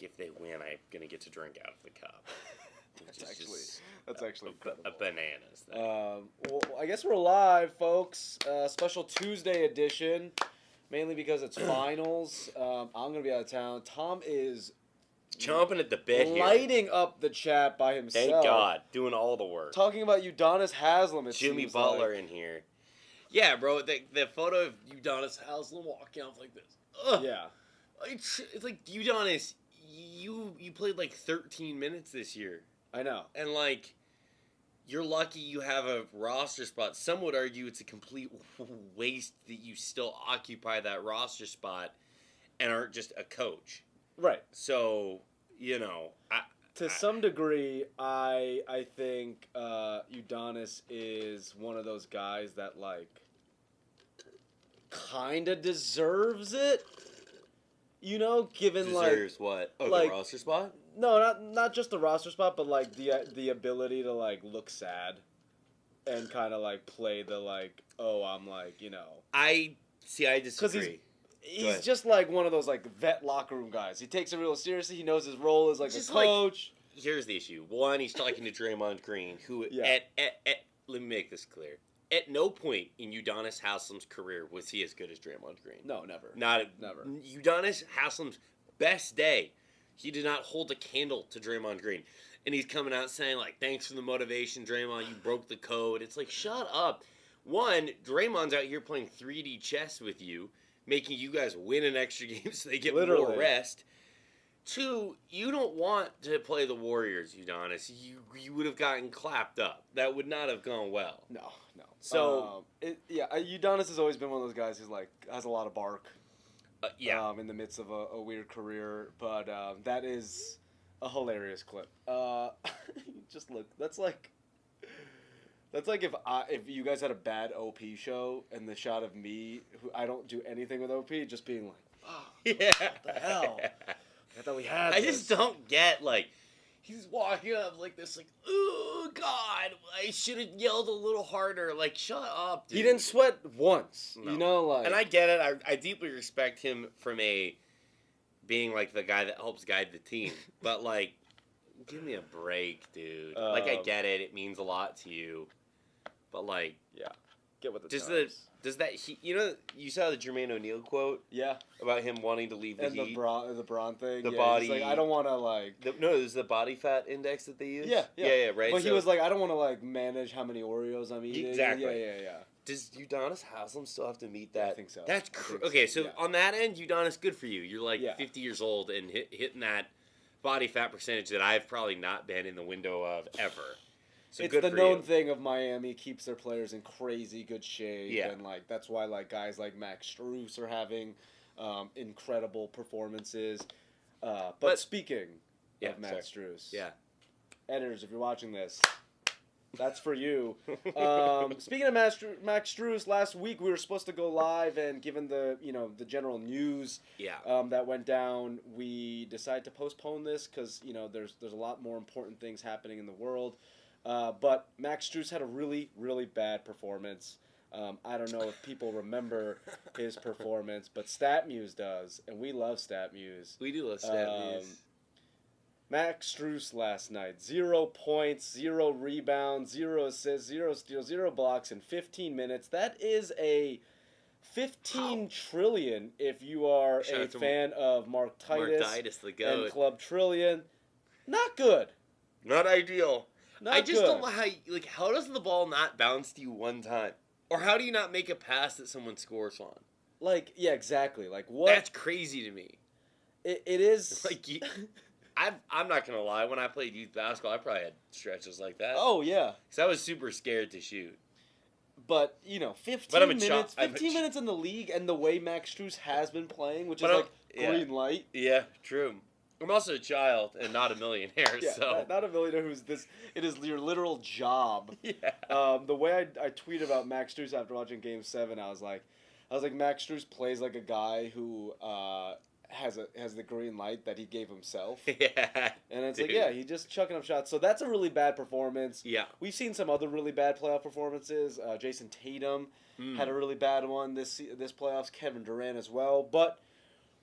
if they win, I'm gonna get to drink out of the cup. That's actually a bananas thing. Well, I guess we're live, folks. Special Tuesday edition, mainly because it's finals. I'm gonna be out of town. Tom is chomping at the bit here, lighting up the chat by himself. Thank God, doing all the work. Talking about Udonis Haslem. Jimmy Butler in here. Yeah, bro. The photo of Udonis Haslem walking off like this. Ugh. Yeah. It's like, Udonis, you played like 13 minutes this year. I know. And like, you're lucky you have a roster spot. Some would argue it's a complete waste that you still occupy that roster spot and aren't just a coach. Right. So, you know, to some degree, I think Udonis is one of those guys that, like, kind of deserves it. You know, given deserves what? Oh, like, the roster spot? No, not just the roster spot, but like the ability to like look sad and kind of like play the like, oh, I'm like, you know. I disagree. He's just like one of those like vet locker room guys. He takes it real seriously. He knows his role as like a coach. Like, here's the issue. One, he's talking to Draymond Green, who at let me make this clear. At no point in Udonis Haslem's career was he as good as Draymond Green. No, never. Never. Udonis Haslem's best day, he did not hold a candle to Draymond Green. And he's coming out saying, like, thanks for the motivation, Draymond. You broke the code. It's like, shut up. One, Draymond's out here playing 3D chess with you, making you guys win an extra game so they get more rest. Two, you don't want to play the Warriors, Udonis. You would have gotten clapped up. That would not have gone well. No. So Udonis has always been one of those guys who's like has a lot of bark. In the midst of a weird career, but that is a hilarious clip. Just look, that's like if you guys had a bad OP show and the shot of me, who I don't do anything with OP, just being like, oh, yeah, what the hell? I thought we had. I just don't get, like, he's walking up like this, like, oh God, I should have yelled a little harder. Like, shut up, dude. He didn't sweat once, no. You know, like. And I get it. I deeply respect him from being like the guy that helps guide the team. But like, give me a break, dude. Like, I get it. It means a lot to you. But like, yeah, get with the times. Does that you saw the Jermaine O'Neal quote? Yeah. About him wanting to leave the Heat. And the Braun thing. The body. He's like, I don't want to like. No, it was the body fat index that they use. Yeah, right. But he was like, I don't want to like manage how many Oreos I'm eating. Exactly. Yeah. Does Udonis Haslem still have to meet that? I think so. That's okay. So on that end, Udonis, good for you. You're like 50 years old and hitting that body fat percentage that I've probably not been in the window of ever. So it's the known thing of Miami keeps their players in crazy good shape, and like that's why like guys like Max Strus are having incredible performances. But speaking of Max Strus, editors, if you're watching this, that's for you. Speaking of Max Strus, last week we were supposed to go live, and given the the general news that went down, we decided to postpone this because there's a lot more important things happening in the world. But Max Strus had a really, really bad performance. I don't know if people remember his performance, but StatMuse does, and we love StatMuse. We do love StatMuse. Max Strus last night, 0 points, 0 rebounds, 0 assists, 0 steals, 0 blocks in 15 minutes. That is a 15 trillion if you are a fan of Mark Titus and Club Trillion. Not good. Not ideal. I just don't know how does the ball not bounce to you one time? Or how do you not make a pass that someone scores on? Like, yeah, exactly. Like, what? That's crazy to me. It is. Like, I'm not going to lie. When I played youth basketball, I probably had stretches like that. Oh, yeah. Because I was super scared to shoot. But, 15 minutes in the league and the way Max Strus has been playing, which is like green light. Yeah, true. I'm also a child and not a millionaire, so... Not a millionaire who's this... It is your literal job. Yeah. The way I tweeted about Max Strus after watching Game 7, I was like, Max Strus plays like a guy who has the green light that he gave himself. Yeah. And it's he's just chucking up shots. So that's a really bad performance. Yeah. We've seen some other really bad playoff performances. Jason Tatum had a really bad one this playoffs. Kevin Durant as well. But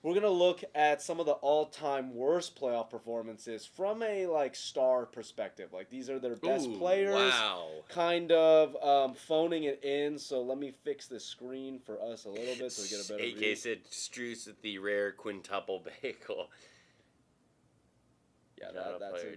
we're gonna look at some of the all-time worst playoff performances from a like star perspective. Like these are their best players. Wow. Kind of phoning it in. So let me fix the screen for us a little bit so we get a better view. AK said Struce with the rare quintuple bagel. Yeah, that's a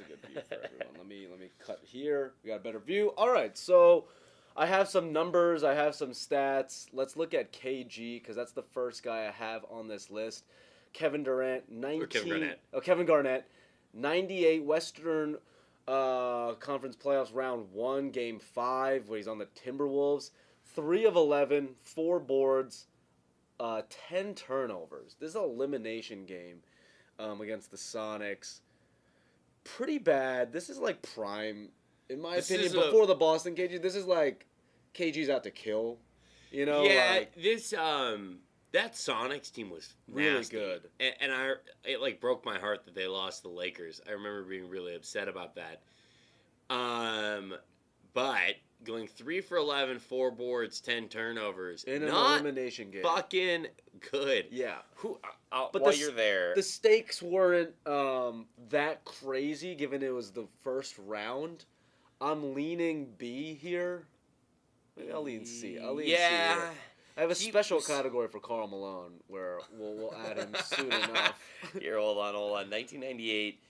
good view for everyone. Let me cut here. We got a better view. All right, so I have some numbers. I have some stats. Let's look at KG because that's the first guy I have on this list. Kevin Durant, 19. Or Kevin Garnett. Oh, Kevin Garnett, 98 Western Conference Playoffs round 1, game 5, where he's on the Timberwolves. 3 of 11, 4 boards, 10 turnovers. This is an elimination game. Against the Sonics. Pretty bad. This is like prime, in my opinion, before the Boston KG. This is like KG's out to kill. You know? Yeah, like, this that Sonics team was really nasty. good. And it like broke my heart that they lost the Lakers. I remember being really upset about that. But going 3 for 11, 4 boards, 10 turnovers. In an elimination game. Fucking good. Yeah. But while you're there. The stakes weren't that crazy given it was the first round. I'm leaning B here. Maybe I'll lean C. C here. I have a special category for Karl Malone where we'll add him soon enough. Here, hold on. 1998.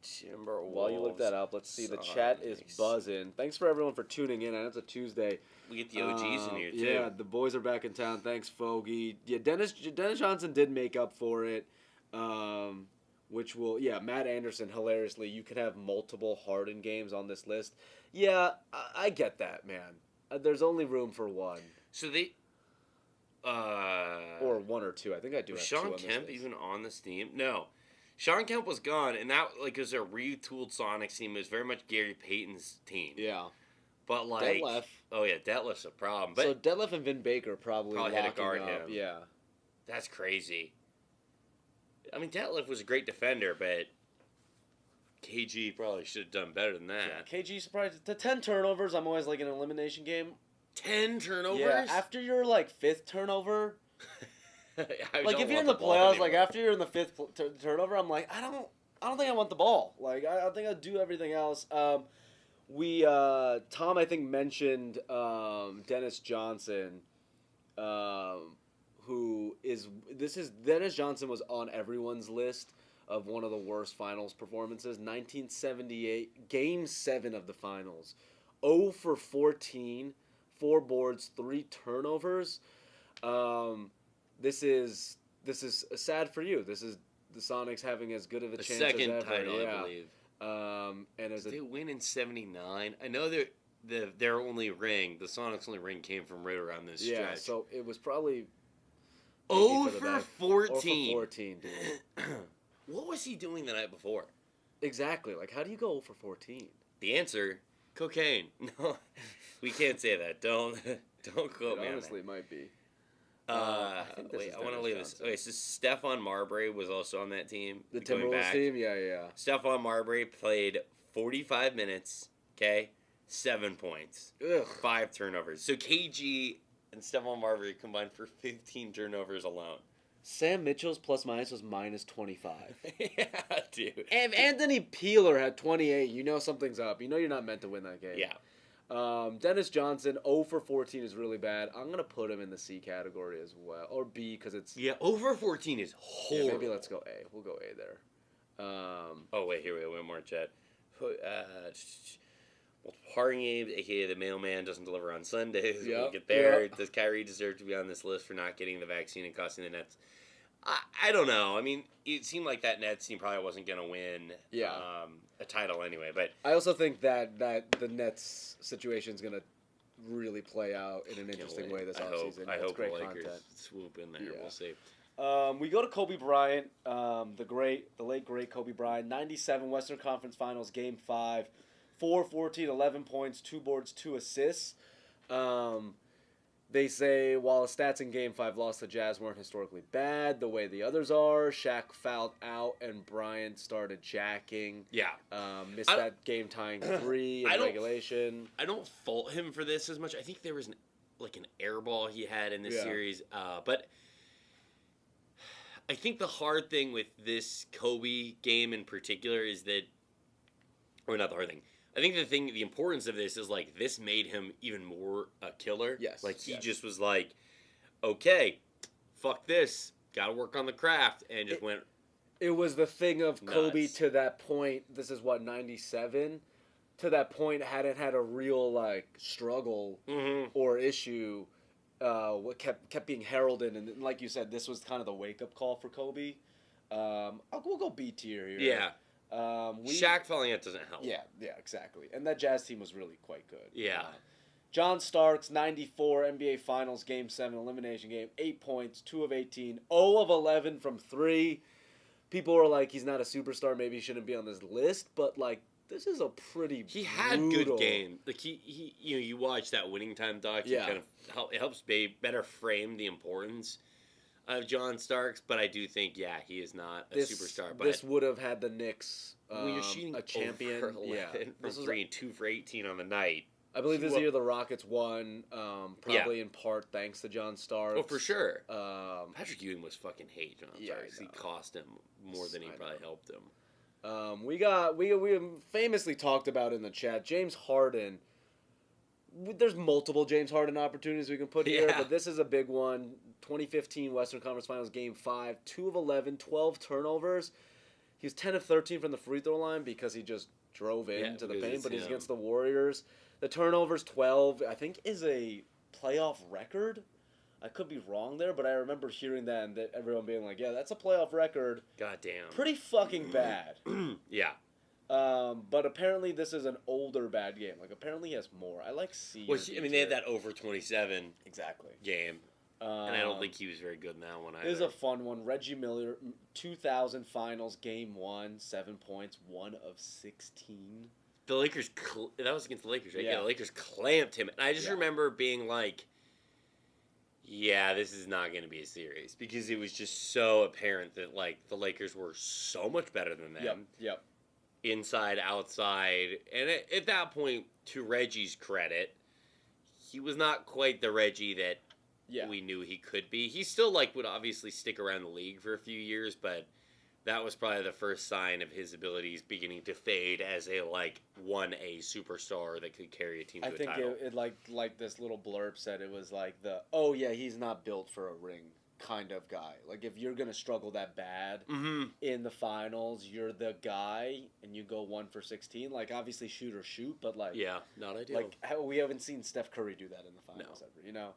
Timberwolves. While you look that up, let's see. The chat is buzzing. Thanks for everyone for tuning in. I know it's a Tuesday. We get the OGs in here, too. Yeah, the boys are back in town. Thanks, Fogey. Yeah, Dennis Johnson did make up for it, which will... Yeah, Matt Anderson, hilariously, you could have multiple Harden games on this list. Yeah, I get that, man. There's only room for one. So they... or 1 or 2. I think I do have 2 on Sean this Kemp list. even on this team? No. Sean Kemp was gone, and that like was a retooled Sonics team. It was very much Gary Payton's team. Yeah. But like... Detlef. Oh, yeah, Detlef's a problem. But So Detlef and Vin Baker probably had to guard up. him. Yeah. That's crazy. I mean, Detlef was a great defender, but KG probably should have done better than that. Yeah, KG surprised. The 10 turnovers, I'm always like in an elimination game. 10 turnovers? Yeah, after your like 5th turnover... Like if you're in the playoffs, like after you're in the 5th turnover, I'm like, I don't think I want the ball. Like I think I'll do everything else. Tom I think mentioned Dennis Johnson, Dennis Johnson was on everyone's list of one of the worst finals performances. 1978, Game 7 of the finals, 0 for 14, 4 boards, 3 turnovers. This is sad for you. This is the Sonics having as good of a chance second as ever. title, yeah. I believe. And as they win in '79. I know their only ring, the Sonics' only ring, came from right around this stretch. Yeah, so it was probably 0 for 14. 0 for 14, dude. What was he doing the night before? Exactly. Like, how do you go 0 for 14? The answer: cocaine. No, we can't say that. Don't quote me. Honestly, it might be. I want to leave this. Okay, so Stephon Marbury was also on that team. The Timberwolves team? Yeah. Stephon Marbury played 45 minutes, okay? 7 points. Ugh. 5 turnovers. So KG and Stephon Marbury combined for 15 turnovers alone. Sam Mitchell's plus minus was minus 25. Yeah, dude. If Anthony Peeler had 28, you know something's up. You know you're not meant to win that game. Yeah. Dennis Johnson, 0 for 14 is really bad. I'm going to put him in the C category as well. Or B, because it's... Yeah, over 14 is horrible. Yeah, maybe let's go A. We'll go A there. Oh, wait, here we go. One more chat. Parting games, a.k.a. the mailman doesn't deliver on Sundays. Yep. We'll get there. Yep. Does Kyrie deserve to be on this list for not getting the vaccine and costing the Nets? I don't know. I mean, it seemed like that Nets team probably wasn't going to win a title anyway. But I also think that the Nets situation is going to really play out in an interesting way this offseason. I hope great the Lakers content. swoop in there. Yeah. We'll see. We go to Kobe Bryant, the late great Kobe Bryant, 97 Western Conference Finals, Game 5, 4-14, 11 points, 2 boards, 2 assists. They say while his stats in Game 5 lost, the Jazz weren't historically bad the way the others are. Shaq fouled out and Bryant started jacking. Yeah. Missed that game-tying 3 in regulation. I don't fault him for this as much. I think there was an air ball he had in this series. But I think the hard thing with this Kobe game in particular is that, or not the hard thing. I think the importance of this is like this made him even more a killer. Yes. Like he just was like, okay, fuck this, got to work on the craft, and just went. It was the thing of nuts. Kobe to that point. This is what 97. To that point, hadn't had a real like struggle or issue. What kept being heralded, and like you said, this was kind of the wake up call for Kobe. We'll go B tier here. Yeah. Shaq falling out doesn't help. Yeah, exactly. And that Jazz team was really quite good. Yeah. John Starks, 94, NBA Finals, Game 7, elimination game, 8 points, 2 of 18, 0 of 11 from 3. People were like, he's not a superstar, maybe he shouldn't be on this list, but, like, this is a pretty He had good game. Like, he you watch that Winning Time doc, it kind of it helps better frame the importance of John Starks, but I do think, he is not a superstar. But this would have had the Knicks when you're shooting a champion. Over 11 from 3 and 2 for 18 on the night. I believe this year the Rockets won, probably in part thanks to John Starks. Oh, for sure. Patrick Ewing was fucking hate John Starks. He cost him more than he probably helped him. We famously talked about in the chat, James Harden. There's multiple James Harden opportunities we can put here, but this is a big one. 2015 Western Conference Finals Game 5, 2 of 11, 12 turnovers. He was 10 of 13 from the free throw line because he just drove into the paint, but he's against the Warriors. The turnovers, 12, I think is a playoff record. I could be wrong there, but I remember hearing that and everyone being like, yeah, that's a playoff record. Goddamn. Pretty fucking bad. Yeah. But apparently this is an older bad game. Like, apparently he has more. I like C. They had that over 27 game. And I don't think he was very good in that one either. This is a fun one. Reggie Miller, 2000 Finals, Game 1, 7 points, 1 of 16. The Lakers, that was against the Lakers, right? Yeah, the Lakers clamped him. And I just remember being like, this is not going to be a series. Because it was just so apparent that, like, the Lakers were so much better than them. Yep. Inside, outside. And at that point, to Reggie's credit, he was not quite the Reggie that we knew he could be. He still, like, would obviously stick around the league for a few years, but that was probably the first sign of his abilities beginning to fade as a, like, 1A superstar that could carry a team to a title. I think it like this little blurb said, it was like he's not built for a ring kind of guy. Like, if you're going to struggle that bad in the finals, you're the guy, and you go 1 for 16. Like, obviously shoot or shoot, but, like... Yeah, not ideal. Like, we haven't seen Steph Curry do that in the finals ever, you know?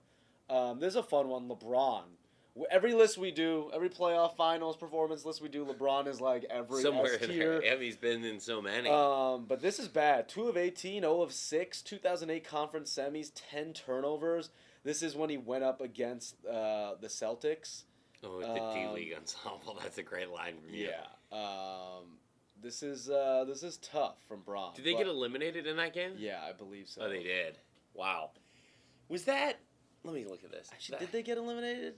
This is a fun one. LeBron. Every list we do, every playoff finals performance list we do, LeBron is like every somewhere S in tier. there. He's been in so many. But this is bad. 2 of 18, 0 of 6, 2008 conference semis, 10 turnovers. This is when he went up against the Celtics. Oh, the D-League ensemble. That's a great line from you. Yeah. This is tough from Bron. Did they get eliminated in that game? Yeah, I believe so. Oh, they did. Wow. Was that... Let me look at this. Actually, did they get eliminated?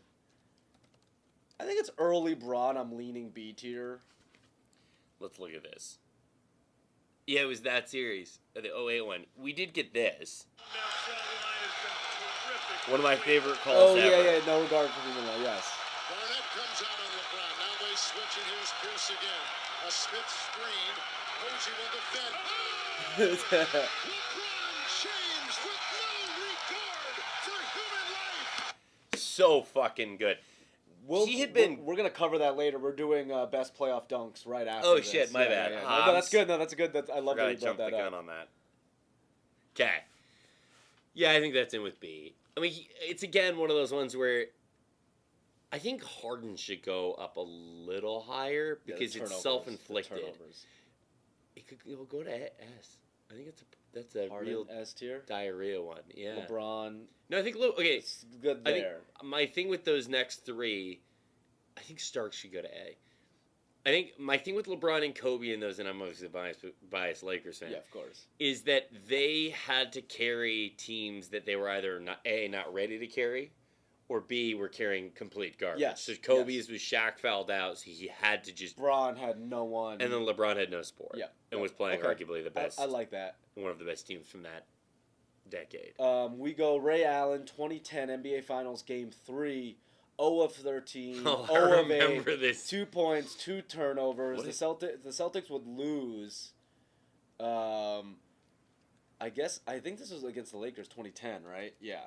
I think it's early Bron. I'm leaning B tier. Let's look at this. Yeah, it was that series, the 08 one. We did get this. One of my favorite calls ever. Yeah, no regard for human law, yes. Barnett comes out on LeBron. Now they switch, and here's Pierce again. A Smith screen. Posey will defend. LeBron James with no regard for human life. So fucking good. We're gonna cover that later. We're doing best playoff dunks right after. Oh this. shit, my bad. Yeah. No, that's good. No, that's good. I love that you brought that up. Gun on that. Okay. Yeah, I think that's in with B. I mean, it's again one of those ones where I think Harden should go up a little higher because it's self-inflicted. It'll go to S. I think that's a Harden, real S tier diarrhea one. Yeah. LeBron. No, I think it's good there. I think my thing with those next three, I think Starks should go to A. I think my thing with LeBron and Kobe and those, and I'm obviously a biased Lakers fan. Yeah, of course. Is that they had to carry teams that they were either not ready to carry, or B, were carrying complete garbage. Yes. So Kobe's was Shaq fouled out, so he had to just... LeBron had no one. And then LeBron had no support. Yeah. And was playing arguably the best. I like that. One of the best teams from that decade. We go Ray Allen, 2010 NBA Finals Game 3, 0 of 13, Oh, 0 I of 8, remember this. 2 points, 2 turnovers. What The Celtics would lose. I think this was against the Lakers 2010, right? Yeah.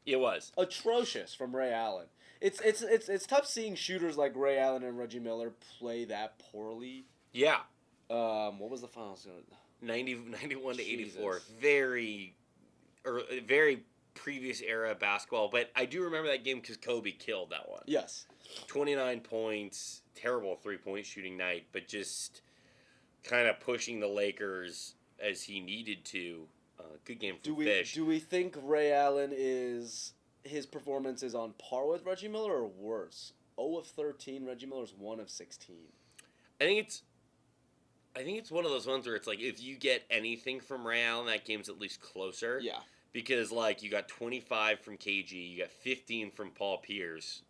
It was. Atrocious from Ray Allen. It's tough seeing shooters like Ray Allen and Reggie Miller play that poorly. Yeah. What was the finals? 91 to 84. Jesus. Very previous era basketball, but I do remember that game because Kobe killed that one. Yes. 29 points, terrible 3-point shooting night, but just kind of pushing the Lakers as he needed to. Good game from Fish. Do we think Ray Allen his performance is on par with Reggie Miller or worse? 0 of 13, Reggie Miller's 1 of 16. I think it's one of those ones where it's like if you get anything from Ray Allen, that game's at least closer. Yeah. Because like you got 25 from KG, you got 15 from Paul Pierce,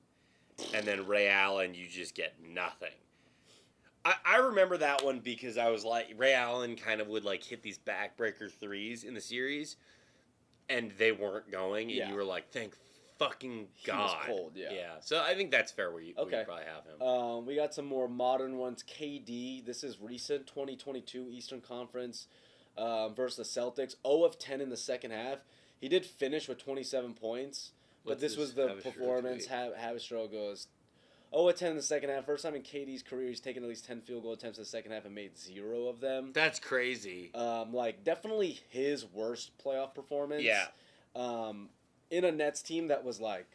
and then Ray Allen, you just get nothing. I remember that one because I was like, Ray Allen kind of would like hit these backbreaker threes in the series, and they weren't going, and you were like, thank fucking God. He was cold, yeah. Yeah, so I think that's fair where you probably have him. We got some more modern ones. KD, this is recent, 2022 Eastern Conference versus the Celtics. 0 of 10 in the second half. He did finish with 27 points, but this was the performance. Havistro goes 0 of 10 in the second half. First time in KD's career he's taken at least 10 field goal attempts in the second half and made 0 of them. That's crazy. Definitely his worst playoff performance. Yeah. In a Nets team that was like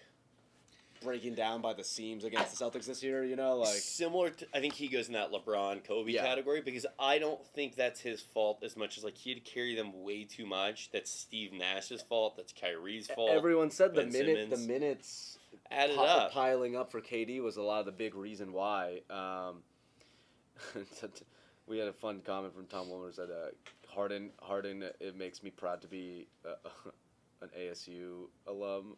breaking down by the seams against the Celtics this year, similar to, I think he goes in that LeBron Kobe category because I don't think that's his fault as much as like he had to carry them way too much. That's Steve Nash's fault. That's Kyrie's fault. Everyone said the Simmons. minutes added up. Piling up for KD was a lot of the big reason why. We had a fun comment from Tom Wilmer said, Harden, it makes me proud to be an ASU alum.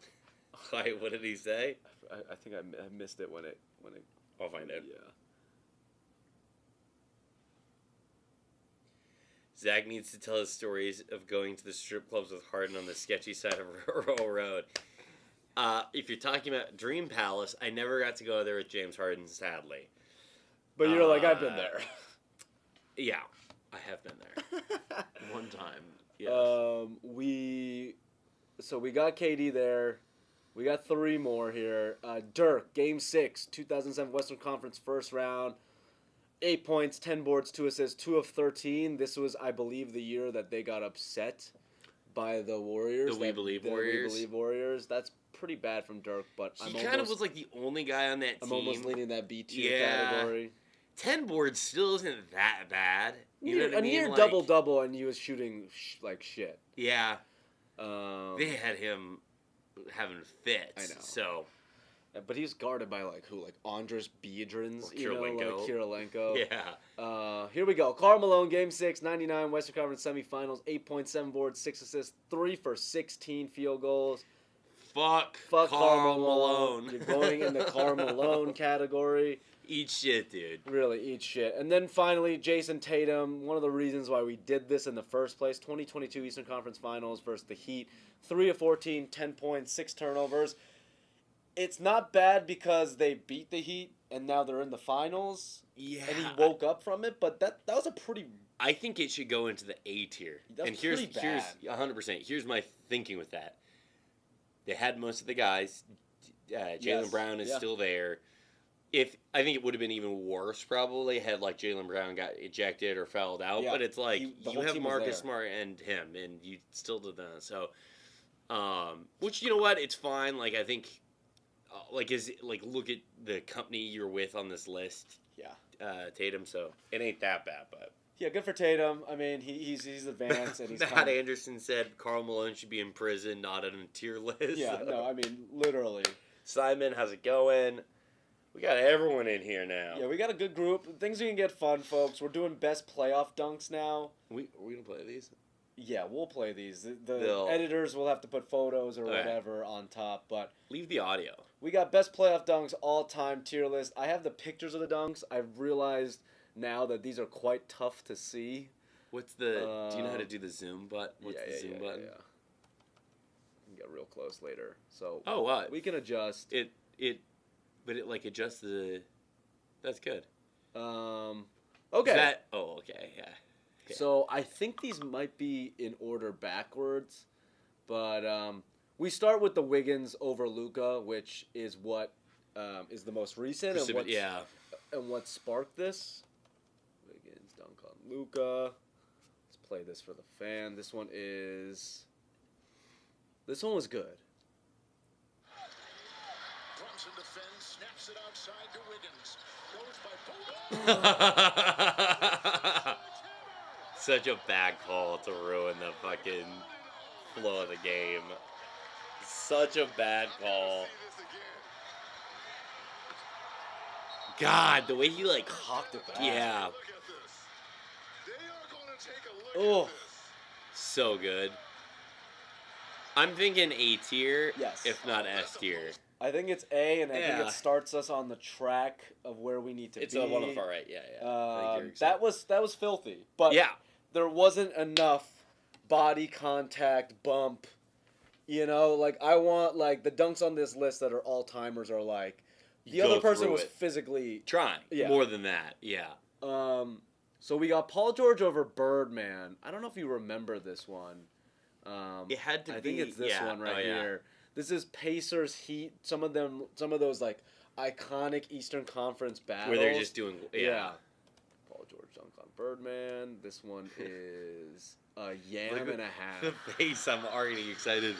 Why? What did he say? I think I missed it when it. I'll find out. Yeah. Zach needs to tell his stories of going to the strip clubs with Harden on the sketchy side of Rural Road. If you're talking about Dream Palace, I never got to go there with James Harden, sadly. But you're like, I've been there. Yeah, I have been there. One time. Yes. We got KD there. We got 3 more here. Dirk, Game 6, 2007 Western Conference first round. 8 points, 10 boards, 2 assists, 2 of 13. This was, I believe, the year that they got upset by the Warriors. We Believe Warriors. That's pretty bad from Dirk, but he kind of was like the only guy on that team. I'm almost leaning that B tier category. 10 boards still isn't that bad. You know what I mean? Near double-double, and he was shooting like shit. Yeah. They had him having fits. I know. So. But he's guarded by Andres Biedrins, Kirilenko. Yeah. Here we go. Karl Malone, Game 6, 99 Western Conference semifinals, 8.7 boards, 6 assists, 3 for 16 field goals. Fuck Karl Malone. You're going in the Karl Malone category. Eat shit, dude. Really, eat shit. And then finally, Jason Tatum, one of the reasons why we did this in the first place, 2022 Eastern Conference Finals versus the Heat. 3 of 14, 10 points, 6 turnovers. It's not bad because they beat the Heat and now they're in the finals. Yeah. And he woke up from it, but that was a pretty... I think it should go into the A tier. Here's 100%. Here's my thinking with that. They had most of the guys. Jaylen Brown is still there. I think it would have been even worse probably had Jaylen Brown got ejected or fouled out, but it's you have Marcus Smart and him, and you still did that. So, which you know what, it's fine. I think, look at the company you're with on this list. Yeah. Tatum. So it ain't that bad, but. Yeah, good for Tatum. I mean, he's advanced and he's. Matt Anderson said Karl Malone should be in prison, not on a tier list. Yeah, no, I mean literally. Simon, how's it going? We got everyone in here now. Yeah, we got a good group. Things are gonna get fun, folks. We're doing best playoff dunks now. Are we gonna play these? Yeah, we'll play these. The editors will have to put photos or whatever on top, but leave the audio. We got best playoff dunks all time tier list. I have the pictures of the dunks. I've realized now that these are quite tough to see. What's the? Do you know how to do the zoom button? What's the zoom button? Yeah. We can get real close later. So. Oh, what? We can adjust. but it like adjusts the. That's good. Okay. Okay, yeah. So I think these might be in order backwards, but we start with the Wiggins over Luka, which is what is the most recent and what sparked this. Wiggins dunk on Luka. Let's play this for the fan. This one was good. Brunson defends, snaps it outside to Wiggins. Goes by Such a bad call to ruin the fucking flow of the game. Such a bad call. God, the way he like hawked it back. Yeah. Oh, so good. I'm thinking A tier, yes, if not S tier. I think it's A, and I think it starts us on the track of where we need to be. It's on one of the far right, yeah. That was filthy, but there wasn't enough body contact, bump. You know, like I want like the dunks on this list that are all timers are like the other person was physically trying more than that, So we got Paul George over Birdman. I don't know if you remember this one. It had to be. I think it's this one right here. This is Pacers Heat. Some of those like iconic Eastern Conference battles where they're just doing Paul George dunk on Birdman. This one is a yam and a half. The face, I'm already excited.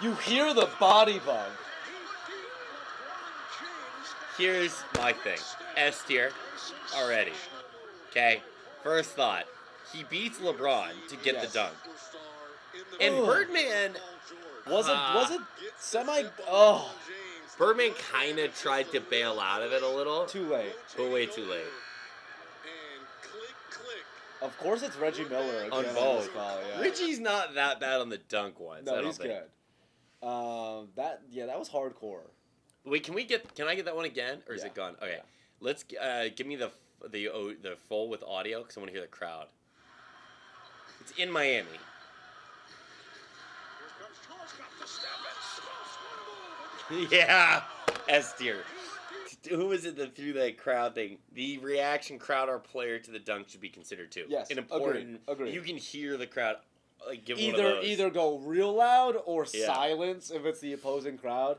You hear the body bug. Here's my thing. S tier already. Okay? First thought. He beats LeBron to get the dunk. And Birdman was it semi Birdman kind of tried to bail out of it a little. Too late. But way too late. Of course it's Reggie Miller on both. Reggie's not that bad on the dunk ones. No, he's good. That was hardcore. Wait, can I get that one again, or is it gone? Okay, let's give me the full with audio because I want to hear the crowd. It's in Miami. Yeah, S tier. Who was it that threw that crowd thing? The reaction crowd or player to the dunk should be considered too. Yes, an important. Agreed. You can hear the crowd. Like give either go real loud or silence if it's the opposing crowd.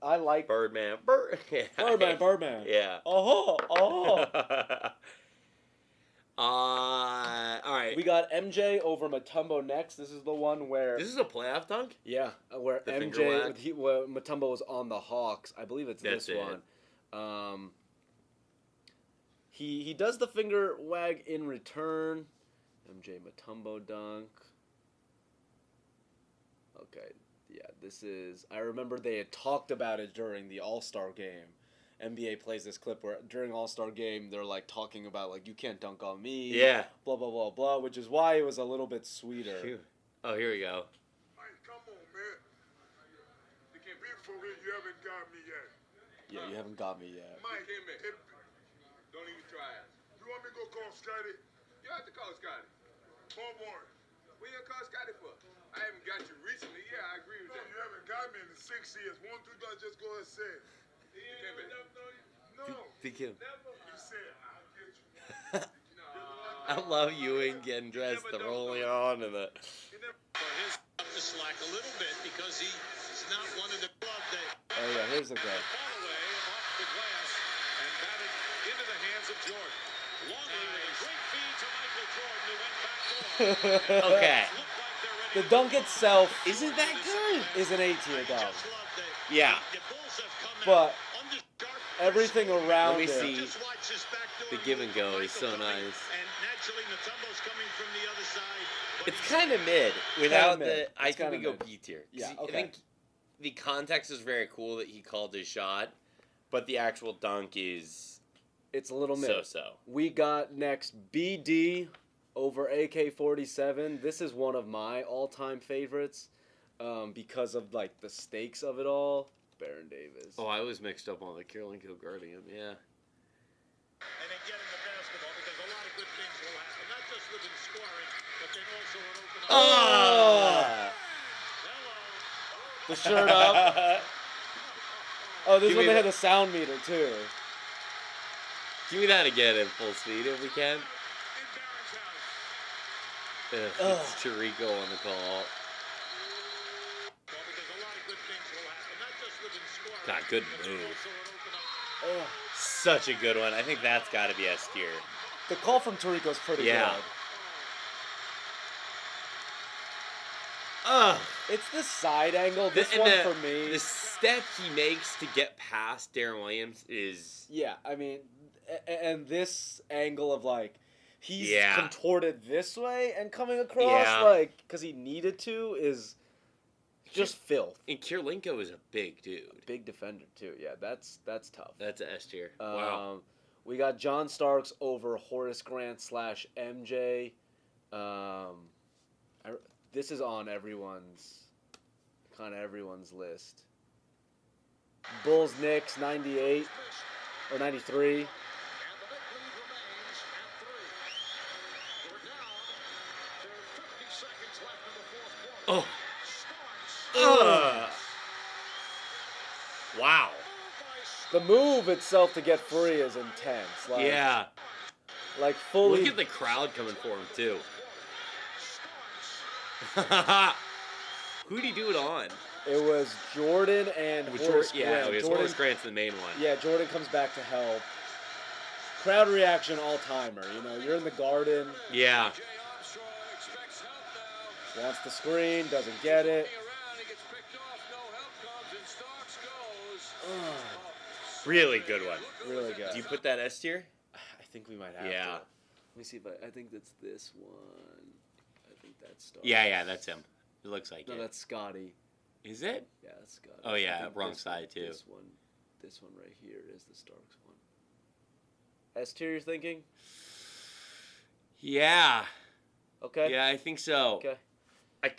I like Birdman. Birdman. Yeah. Oh. All right. We got MJ over Mutombo next. This is the one where this is a playoff dunk. Yeah, where where Mutombo was on the Hawks. I believe it's this one. He does the finger wag in return. MJ Mutombo dunk. Okay. Yeah, this is... I remember they had talked about it during the All-Star game. NBA plays this clip where during All-Star game, they're, like, talking about, like, you can't dunk on me. Yeah. Blah, blah, blah, blah, which is why it was a little bit sweeter. Oh, here we go. Mike, come on, man. You can't be for real. You haven't got me yet. Yeah, you haven't got me yet. Mike, don't even try it. You want me to go call Scotty? You have to call Scotty. Call Warren. What you call Scotty for? I haven't got you recently. Yeah, I agree with that. You haven't got me in the 6 years. One, two, just go ahead and say it. No. Begin. You said, I'll get you. I love Ewing getting dressed, the rolling on, and the... His to slack a little bit because he's not one of the glove day. Oh, yeah, here's the glove. Ball away off the glass and batted into the hands of Jordan. Longley with a great feed to Michael Jordan who went back door. Okay. The dunk itself isn't that good. Is an 8-tier dunk. Yeah. But everything around it. Let me see. The give and go is so nice. It's kind of mid. Without the... I think we go B tier. Yeah, okay. I think the context is very cool that he called his shot, but the actual dunk is... It's a little mid. So-so. We got next BD over AK-47. This is one of my all-time favorites because of, like, the stakes of it all. Baron Davis. Oh, I was mixed up on the Carolyn Kilguardian, yeah. And then getting the basketball because a lot of good things will happen, not just within scoring, but then also an open Oh! The shirt up. Oh, this is when they had the sound meter, too. Give me that again in full speed if we can. It's Tirico on the call. God, good move. Such a good one. I think that's got to be S tier. The call from Tirico is pretty good. It's the side angle. This one for me. The step he makes to get past Darren Williams is... Yeah, I mean, and this angle of, like, he's contorted this way and coming across, like, because he needed to, is just filth. And Kirilenko is a big dude. Big defender, too. Yeah, that's tough. That's an S tier. Wow. We got John Starks over Horace Grant / MJ. This is on everyone's list. Bulls Knicks 98 or 93. Oh. Wow. The move itself to get free is intense. Like, like fully. Look at the crowd coming for him too. Who'd he do it on? It was Jordan and Horace Grant. Horace Grant's the main one. Yeah, Jordan comes back to help. Crowd reaction all-timer. You know, you're in the Garden. Yeah. Wants the screen, doesn't get it. Really good one. Really good. Do you put that S tier? I think we might have to. Let me see if I think that's this one. I think that's Starks. Yeah, that's him. It looks like it. No, that's Scotty. Is it? Yeah, that's Scotty. Oh yeah, wrong side too. This one right here is the Starks one. S tier, you're thinking? Yeah. Okay. Yeah, I think so. Okay. I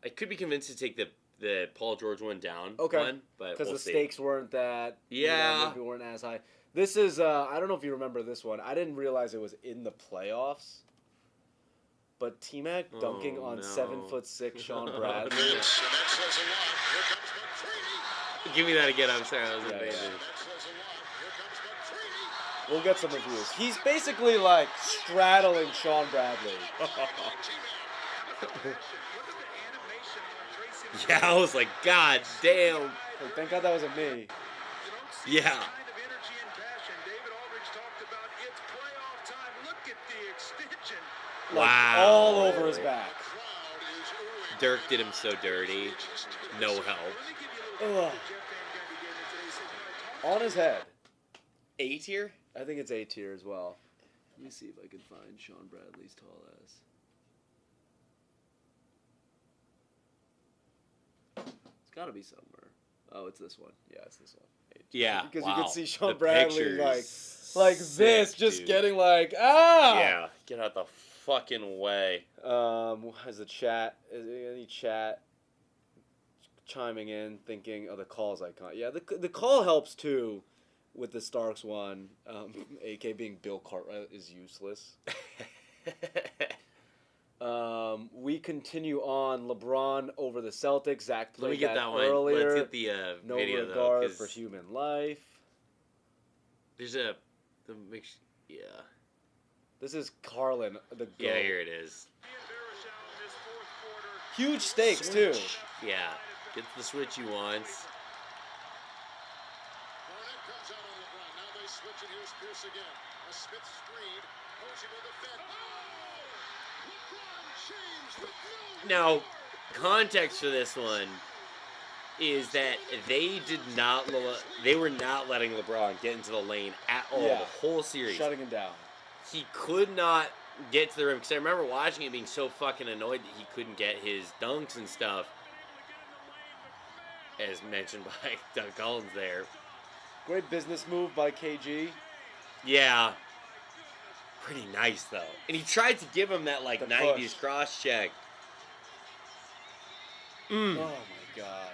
could be convinced to take the Paul George one down. Okay. But because we'll the see. stakes weren't that. Yeah. Maybe weren't as high. This is I don't know if you remember this one. I didn't realize it was in the playoffs. But T-Mac dunking on 7'6" Sean Bradley. Give me that again. I'm sorry. That was amazing. We'll get some reviews. He's basically like straddling Sean Bradley. Yeah, I was like, God damn. Like, thank God that wasn't me. Yeah. Like, wow. All over his back. Dirk did him so dirty. No help. Ugh. On his head. A tier? I think it's A tier as well. Let me see if I can find Sean Bradley's tall ass. It's got to be somewhere. Oh, it's this one. Yeah, it's this one. Yeah, because wow. you can see Sean Bradley like sick, this, just dude. getting like Yeah, get out the fucking way. Has the chat? Is there any chat chiming in, thinking, oh, the call's icon? Yeah, the call helps too. With the Starks one, AK being Bill Cartwright is useless. We continue on. LeBron over the Celtics. Zach played Let me get that one. earlier. Let's get the no video regard though. for human life. There's This is Carlin, the GOAT. Yeah, here it is. Huge stakes too. Yeah, gets the switch he wants. Switch and here's Pierce again. A Smith screen. Posey will defend. Oh! LeBron James with no. Now, context for this one is that they were not letting LeBron get into the lane at all the whole series. Shutting him down. He could not get to the rim because I remember watching it being so fucking annoyed that he couldn't get his dunks and stuff. As mentioned by Doug Collins there. Great business move by KG. Yeah. Pretty nice, though. And he tried to give him that, like, 90s cross-check. Oh, my God.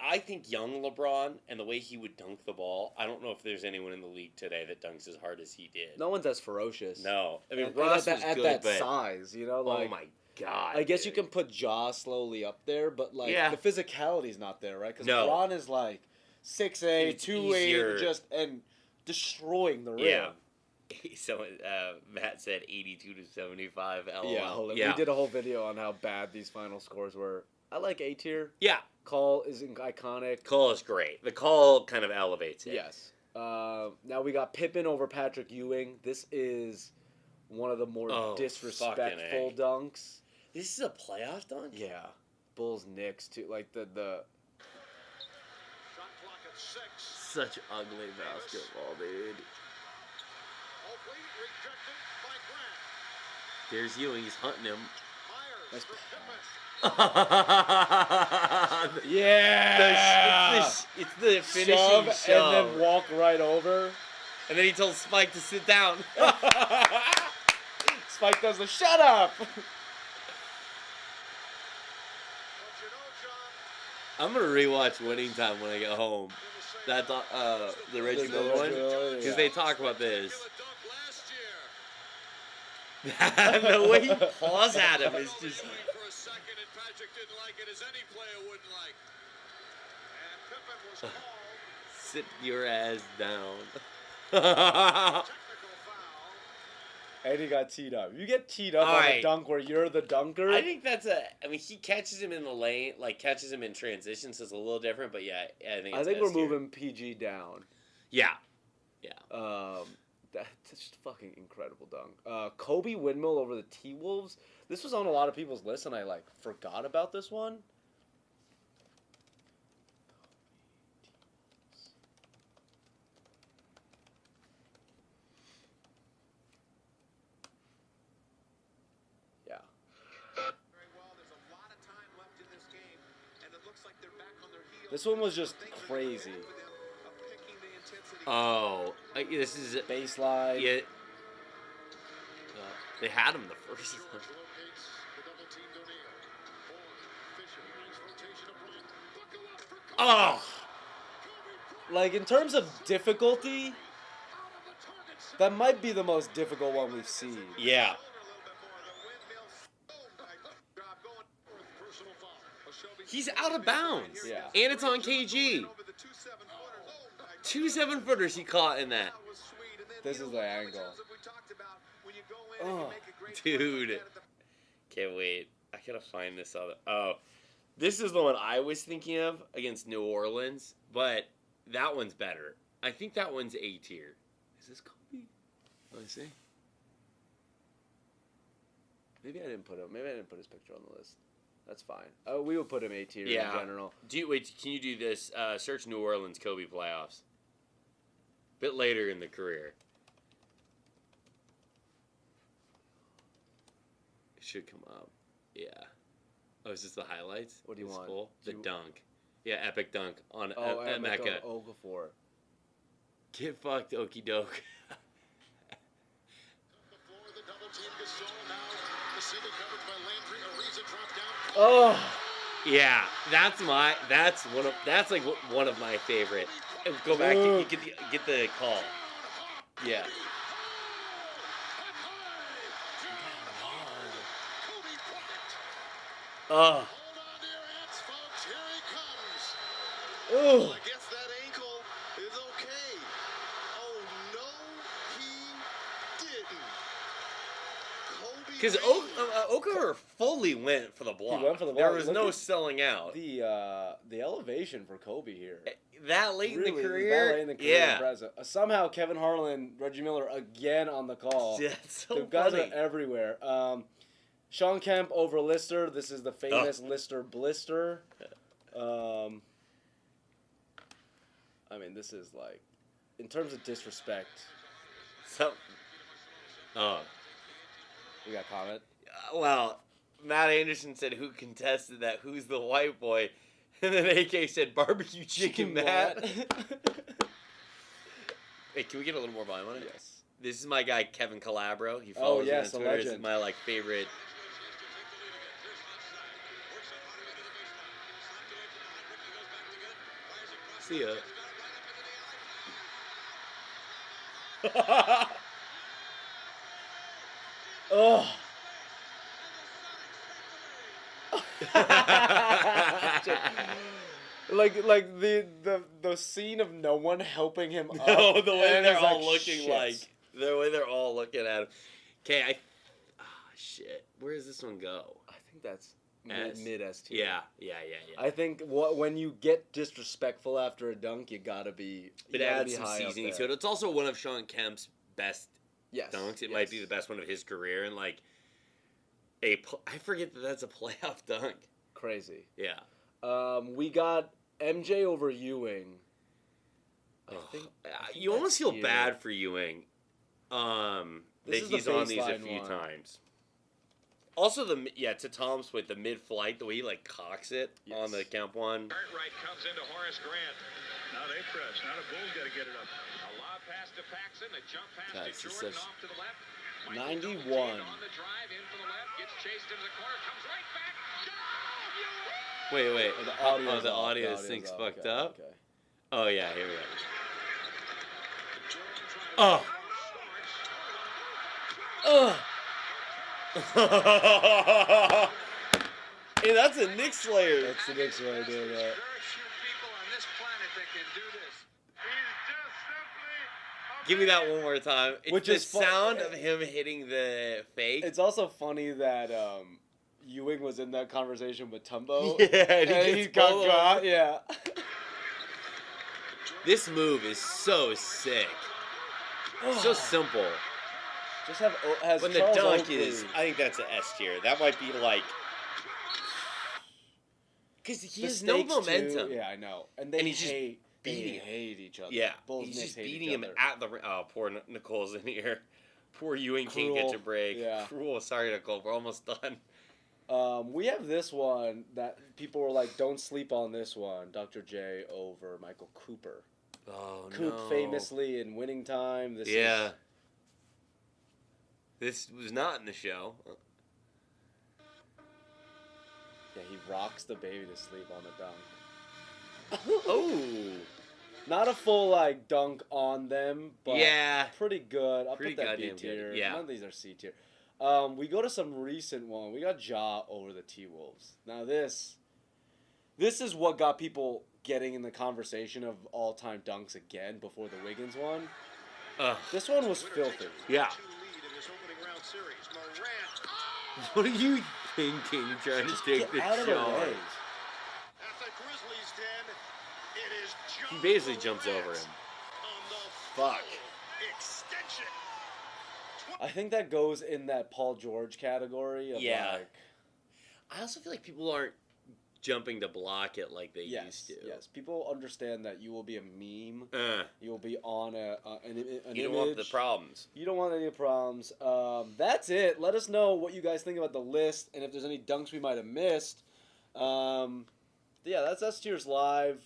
I think young LeBron and the way he would dunk the ball, I don't know if there's anyone in the league today that dunks as hard as he did. No one's as ferocious. No. I mean, And Russ at was that, good, at that but size, you know, like, oh my God. I guess you dude. can put Ja slowly up there, but like Yeah. the physicality's not there, right? Because No. LeBron is like 6'8", It's 2'8", easier. just and destroying the rim. Yeah. Someone, Matt said 82 to 75. LOL. Yeah, we did a whole video on how bad these final scores were. I like A tier. Yeah. Call is iconic. Call is great. The call kind of elevates it. Yes. Now we got Pippen over Patrick Ewing. This is one of the more disrespectful fucking A. dunks. This is a playoff dunk? Yeah. Bulls Knicks too. Like the Shot clock at 6. Such ugly basketball, dude. Oakley rejected by Grant. There's Ewing. He's hunting him. Myers Nice for Pippen. yeah. It's the finishing shove, shove. and then walk right over. And then he told Spike to sit down. Spike does the shut up. But you know, John, I'm gonna rewatch Winning Time when I get home. That the Reggie Miller one, because they talk about this. The way he paws at him is just. for a second, and Patrick didn't like it as any player wouldn't like. And Pippen was called Sit your ass down. technical foul. And he got teed up. You get teed up on a Alright. dunk where you're the dunker. I think that's a. I mean, he catches him in the lane, like catches him in transition, so it's a little different. But yeah, I think. It's we're S tier. moving PG down. Yeah. That's just fucking incredible dunk. Kobe windmill over the T-Wolves. This was on a lot of people's list, and I like forgot about this one. Yeah. Very well. There's a lot of time left in this game, and it looks like they're back on their heels. This one was just Things are crazy. good for them of picking the intensity. Oh, this is. Baseline. Yeah. They had him the first George one. locates the double team O'Neal. Horn, Fisher, nice rotation of Bryant. Buckle up for Kobe. Oh. Kobe Bryant Like in terms of difficulty, out of the target set. that might be the most difficult one we've seen. Yeah. He's out of bounds. Yeah. And it's on KG. 2 7-footers he caught in that. This is the angle. Oh, Dude. Can't wait. I gotta find this other. Oh. This is the one I was thinking of against New Orleans, but that one's better. I think that one's A tier. Is this Kobe? Let me see. maybe I didn't put him. Maybe I didn't put his picture on the list. That's fine. Oh, we would put him A tier in general. Can you do this? Search New Orleans Kobe playoffs. Bit later in the career. It should come up. Yeah. Oh, is this the highlights? What do you This want? Full? The dunk. Yeah, epic dunk on at Mecca. Okafor. Get fucked, okie doke. Oh, Yeah, that's like one of my favorite. Go back, you get the call. Yeah. Oh. oh. I guess that ankle is okay. Oh no, he didn't. Kobe. Because Okafor fully went for the block. He went for the There block. was Look no at selling out. The elevation for Kobe here. That late in the Really, career? that late in the career, yeah. impressive. Somehow Kevin Harlan, Reggie Miller again on the call. Yeah, it's so the guys funny. are everywhere. Sean Kemp over Lister. This is the famous Lister blister. I mean, this is like, in terms of disrespect. So, We got comment. well, Matt Anderson said, "Who contested that? Who's the white boy?" And then AK said, "Barbecue chicken, Matt." Hey, can we get a little more volume on it? Yes. This is my guy Kevin Calabro. He follows me on yes, a Twitter. This is legend. my favorite. See ya. Oh. like the scene of no one helping him up. No, the way and they're he's all like, looking "Shit." like the way they're all looking at him. Okay, shit. Where does this one go? I think that's S. mid S tier. Yeah. I think when you get disrespectful after a dunk, you gotta be. It added some seasoning to it. It's also one of Sean Kemp's best dunks. It might be the best one of his career, and like I forget that that's a playoff dunk. Crazy. Yeah. We got MJ over Ewing. I think you almost feel bad for Ewing. That he's on these a few times. Also, to Tom's point, the mid-flight, the way he like cocks it on the count one. Cartwright comes into Horace Grant. Now they press. Now the Bulls got to get it up. A lob pass to Paxson. A jump pass to Jordan off to the left. 91. On the drive in for the left. Gets chased into the corner. Comes right back. Wait. The audio off. sync's fucked up. Okay. Oh yeah, here we go. Oh. Hey, that's a Knicks Slayer. That's the Knicks Slayer doing that. There are few people on this planet that can do this. He's just simply Give me that one more time. It's Which the is sound of him hitting the fake. It's also funny that Ewing was in that conversation with Tumbo. Yeah, and he got. Yeah. This move is so sick. So simple. Just has When Charles the dunk Oakley. is, I think that's an S tier. That might be like, because he has no momentum. Too. Yeah, I know. And he's just beating him. hate each other. Yeah, Bulls he's Knicks just hate beating each him other. at the. Oh, poor Nicole's in here. Poor Ewing can't get to break. Yeah. Cruel. Sorry, Nicole. We're almost done. We have this one that people were like, "Don't sleep on this one." Dr. J over Michael Cooper. Oh Coop no. famously in Winning Time. This was not in the show. Yeah, he rocks the baby to sleep on the dunk. Oh. Not a full like dunk on them, but Yeah. pretty good. I'll Pretty put that B goddamn tier. good, yeah. None of these are C tier. We go to some recent one. We got Ja over the T-Wolves. Now this is what got people getting in the conversation of all-time dunks again before the Wiggins one. This one was filthy. Yeah. What are you thinking? Trying to take the Out of the shot. way. At the Grizzlies' den, it is He John basically jumps over Morant him. on the Fuck. full extension. I think that goes in that Paul George category of Yeah. like I also feel like people aren't jumping to block it like they used to. Yes, people understand that you will be a meme. Uh, You will be on an you don't want the image. problems. You don't want any problems. That's it. Let us know what you guys think about the list and if there's any dunks we might have missed. Yeah, that's S Tiers Live.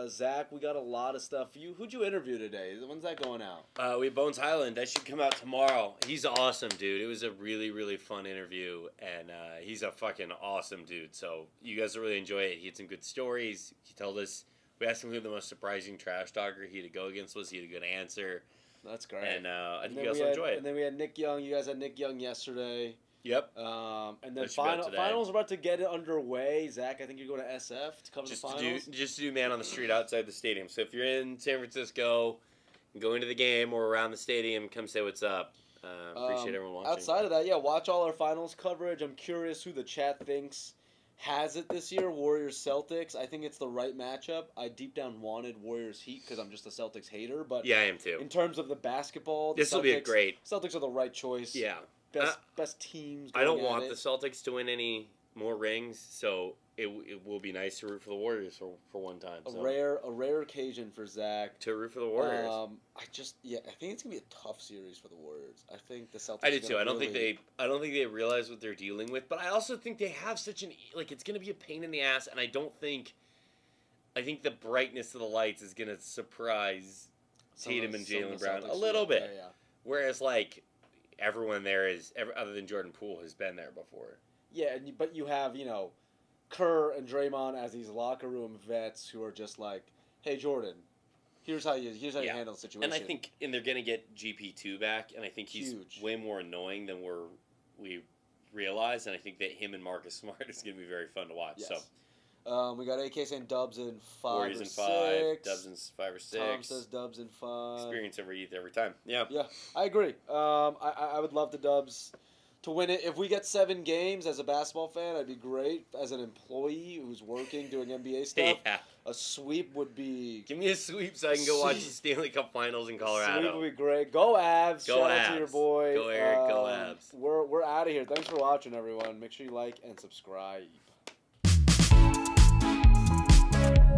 Zach, we got a lot of stuff. Who'd you interview today? When's that going out? We have Bones Highland. That should come out tomorrow. He's awesome, dude. It was a really, really fun interview, and he's a fucking awesome dude. So you guys will really enjoy it. He had some good stories. He told us, we asked him who the most surprising trash talker he had to go against was. He had a good answer. That's great. And I think then you guys will enjoy it. And then we had Nick Young. You guys had Nick Young yesterday. Yep. And then That should be out today. finals are about to get it underway. Zach, I think you're going to SF to cover the finals. Just to do man on the street outside the stadium. So if you're in San Francisco, go into the game or around the stadium, come say what's up. Appreciate everyone watching. Outside of that, yeah, watch all our finals coverage. I'm curious who the chat thinks has it this year. Warriors Celtics. I think it's the right matchup. I deep down wanted Warriors Heat because I'm just a Celtics hater. But yeah, I am too. in terms of the basketball, This will be a great. Celtics are the right choice. Yeah. Best teams. I don't going at want it. the Celtics to win any more rings, so it will be nice to root for the Warriors for one time. A So. rare occasion for Zach. To root for the Warriors. I think it's gonna be a tough series for the Warriors. I think the Celtics. I do too. I don't think they realize what they're dealing with, but I also think they have such it's gonna be a pain in the ass, and I think the brightness of the lights is gonna surprise Tatum and Jaylen Brown a little bit. Yeah. Whereas everyone there other than Jordan Poole has been there before. Yeah, but you have Kerr and Draymond as these locker room vets who are just like hey Jordan, here's how you handle the situation. And I think they're gonna get GP2 back, and I think he's Huge. way more annoying than we realize, and I think that him and Marcus Smart is gonna be very fun to watch. Yes. So we got AK saying Dubs in 5 Warriors or in 6. 5, Dubs in 5 or 6. Tom says Dubs in 5. Experience over youth every time. Yeah. Yeah, I agree. I would love the Dubs to win it. If we get 7 games as a basketball fan, I'd be great. As an employee who's working, doing NBA stuff, Yeah. a sweep would be... Give me a sweep so I can go watch the Stanley Cup Finals in Colorado. Sweep would be great. Go Avs. Go Shout Avs. out to your boy. Go Eric. Go Avs. We're out of here. Thanks for watching, everyone. Make sure you like and subscribe.